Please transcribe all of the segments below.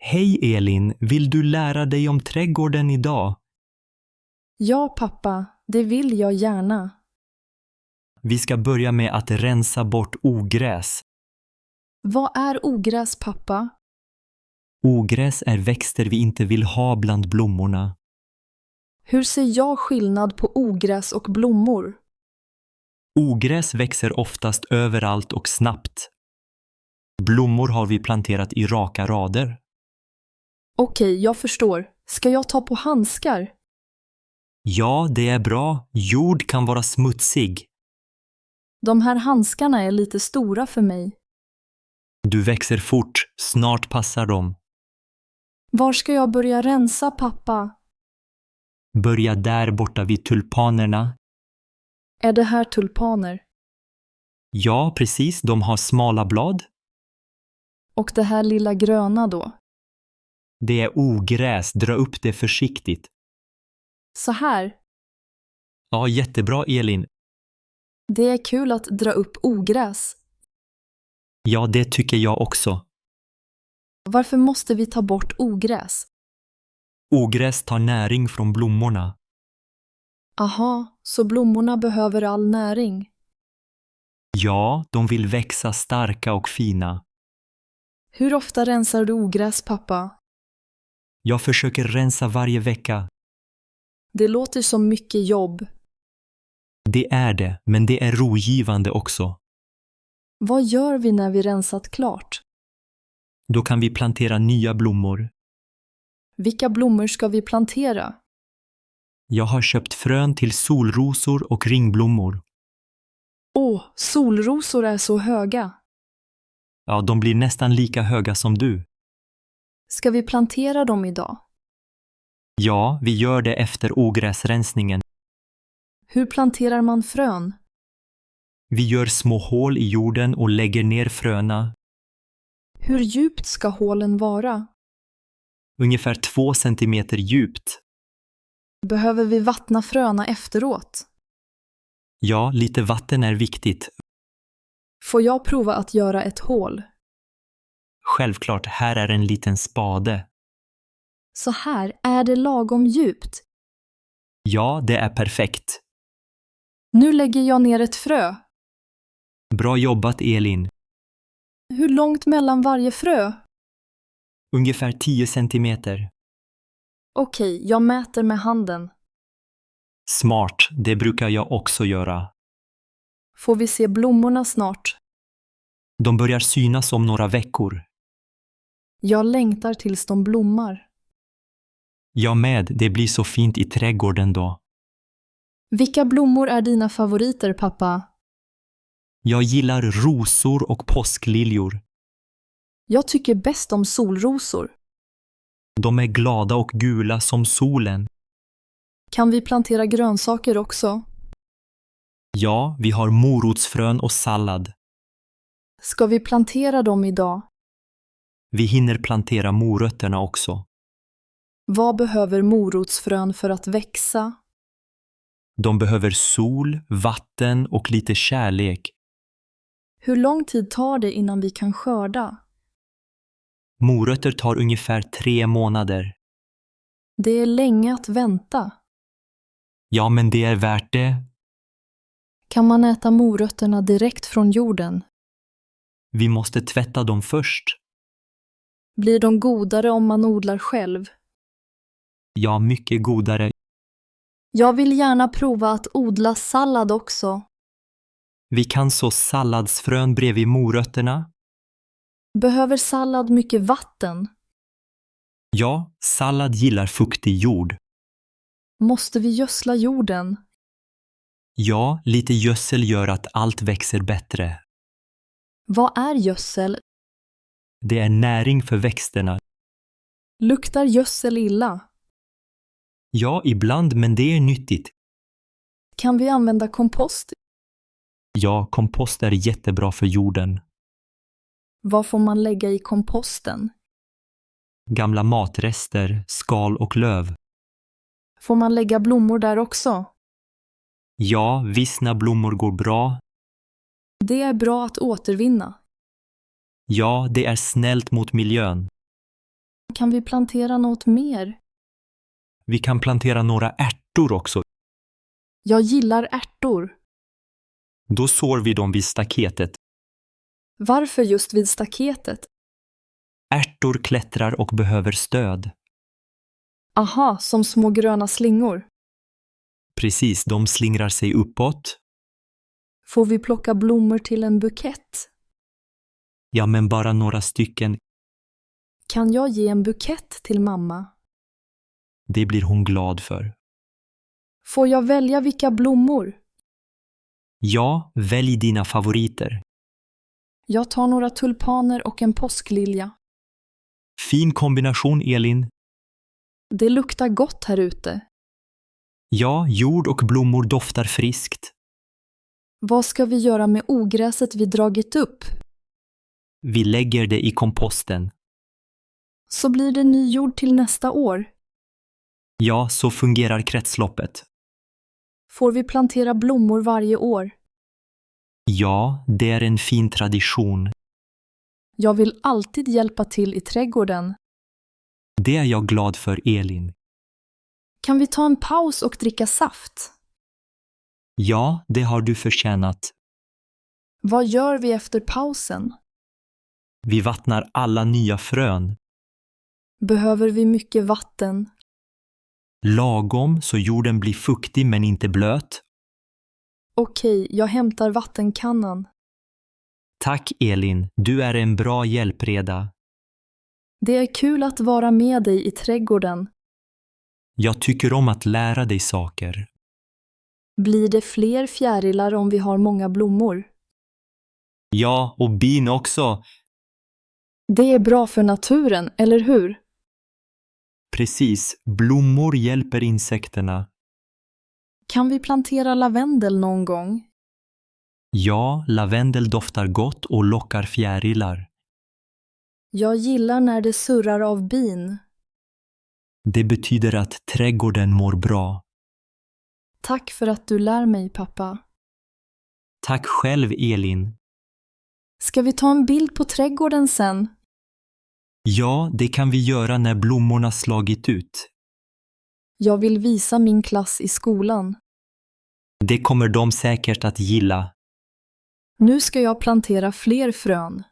Hej Elin, vill du lära dig om trädgården idag? Ja, pappa, det vill jag gärna. Vi ska börja med att rensa bort ogräs. Vad är ogräs, pappa? Ogräs är växter vi inte vill ha bland blommorna. Hur ser jag skillnad på ogräs och blommor? Ogräs växer oftast överallt och snabbt. Blommor har vi planterat i raka rader. Okej, jag förstår. Ska jag ta på handskar? Ja, det är bra. Jord kan vara smutsig. De här handskarna är lite stora för mig. Du växer fort, snart passar de. Var ska jag börja rensa, pappa? Börja där borta vid tulpanerna. Är det här tulpaner? Ja, precis, de har smala blad. Och det här lilla gröna då? Det är ogräs, dra upp det försiktigt. Så här. Ja, jättebra Elin. Det är kul att dra upp ogräs. Ja, det tycker jag också. Varför måste vi ta bort ogräs? Ogräs tar näring från blommorna. Aha, så blommorna behöver all näring. Ja, de vill växa starka och fina. Hur ofta rensar du ogräs, pappa? Jag försöker rensa varje vecka. Det låter som mycket jobb. Det är det, men det är rogivande också. Vad gör vi när vi rensat klart? Då kan vi plantera nya blommor. Vilka blommor ska vi plantera? Jag har köpt frön till solrosor och ringblommor. Åh, solrosor är så höga. Ja, de blir nästan lika höga som du. Ska vi plantera dem idag? Ja, vi gör det efter ogräsrensningen. Hur planterar man frön? Vi gör små hål i jorden och lägger ner fröna. Hur djupt ska hålen vara? Ungefär 2 centimeter djupt. Behöver vi vattna fröna efteråt? Ja, lite vatten är viktigt. Får jag prova att göra ett hål? Självklart, här är en liten spade. Så här, är det lagom djupt? Ja, det är perfekt. Nu lägger jag ner ett frö. Bra jobbat Elin. Hur långt mellan varje frö? Ungefär 10 centimeter. Okej, jag mäter med handen. Smart, det brukar jag också göra. Får vi se blommorna snart? De börjar synas om några veckor. Jag längtar tills de blommar. Jag med, det blir så fint i trädgården då. Vilka blommor är dina favoriter, pappa? Jag gillar rosor och påskliljor. Jag tycker bäst om solrosor. De är glada och gula som solen. Kan vi plantera grönsaker också? Ja, vi har morotsfrön och sallad. Ska vi plantera dem idag? Vi hinner plantera morötterna också. Vad behöver morotsfrön för att växa? De behöver sol, vatten och lite kärlek. Hur lång tid tar det innan vi kan skörda? Morötter tar ungefär 3 månader. Det är länge att vänta. Ja, men det är värt det. Kan man äta morötterna direkt från jorden? Vi måste tvätta dem först. Blir de godare om man odlar själv? Ja, mycket godare. Jag vill gärna prova att odla sallad också. Vi kan så salladsfrön bredvid morötterna. Behöver sallad mycket vatten? Ja, sallad gillar fuktig jord. Måste vi gödsla jorden? Ja, lite gödsel gör att allt växer bättre. Vad är gödsel? Det är näring för växterna. Luktar gödsel illa? Ja, ibland, men det är nyttigt. Kan vi använda kompost? Ja, kompost är jättebra för jorden. Vad får man lägga i komposten? Gamla matrester, skal och löv. Får man lägga blommor där också? Ja, vissna blommor går bra. Det är bra att återvinna. Ja, det är snällt mot miljön. Kan vi plantera något mer? Vi kan plantera några ärtor också. Jag gillar ärtor. Då sår vi dem vid staketet. Varför just vid staketet? Ärtor klättrar och behöver stöd. Aha, som små gröna slingor. Precis, de slingrar sig uppåt. Får vi plocka blommor till en bukett? Ja, men bara några stycken. Kan jag ge en bukett till mamma? Det blir hon glad för. Får jag välja vilka blommor? Ja, välj dina favoriter. Jag tar några tulpaner och en påsklilja. Fin kombination, Elin. Det luktar gott här ute. Ja, jord och blommor doftar friskt. Vad ska vi göra med ogräset vi dragit upp? Vi lägger det i komposten. Så blir det ny jord till nästa år. Ja, så fungerar kretsloppet. Får vi plantera blommor varje år? Ja, det är en fin tradition. Jag vill alltid hjälpa till i trädgården. Det är jag glad för, Elin. Kan vi ta en paus och dricka saft? Ja, det har du förtjänat. Vad gör vi efter pausen? Vi vattnar alla nya frön. Behöver vi mycket vatten? Lagom så jorden blir fuktig men inte blöt. Okej, jag hämtar vattenkannan. Tack, Elin. Du är en bra hjälpreda. Det är kul att vara med dig i trädgården. Jag tycker om att lära dig saker. Blir det fler fjärilar om vi har många blommor? Ja, och bin också. Det är bra för naturen, eller hur? Precis, blommor hjälper insekterna. Kan vi plantera lavendel någon gång? Ja, lavendel doftar gott och lockar fjärilar. Jag gillar när det surrar av bin. Det betyder att trädgården mår bra. Tack för att du lär mig, pappa. Tack själv, Elin. Ska vi ta en bild på trädgården sen? Ja, det kan vi göra när blommorna slagit ut. Jag vill visa min klass i skolan. Det kommer de säkert att gilla. Nu ska jag plantera fler frön.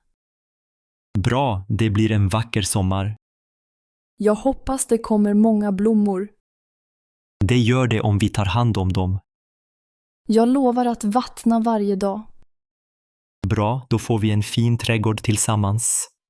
Bra, det blir en vacker sommar. Jag hoppas det kommer många blommor. Det gör det om vi tar hand om dem. Jag lovar att vattna varje dag. Bra, då får vi en fin trädgård tillsammans.